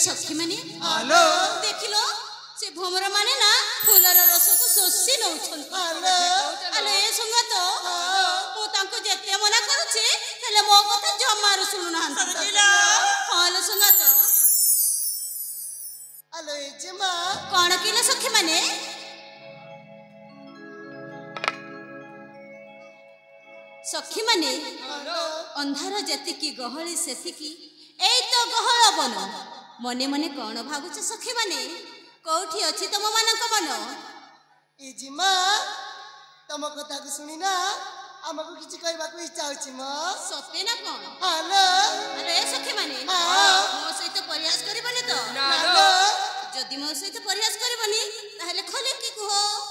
सखी माने हेलो देखिलो से भमरा माने ना फूलर रस को सोसी नउछन हेलो अले ए संगा तो मु तांको जेते मना करूची हेले मो कथा जमारू सुनु ना सरजिला हालो संगा तो हेलो जमा कोन किलो सखी माने सखी माने अंधार जति की गहली सेति की एई तो गहल बन मने मने कौन भागुच सखी माने कोठी अछि तम मानक मन ए जिमा तम कथा को सुनी ना हमको किछि कहबा को इच्छा होछि म सते ना कोन हेलो अरे सखी माने हां मो सहित प्रयास करबनी तो हेलो जदि मो सहित प्रयास करबनी ताहले खले की कहो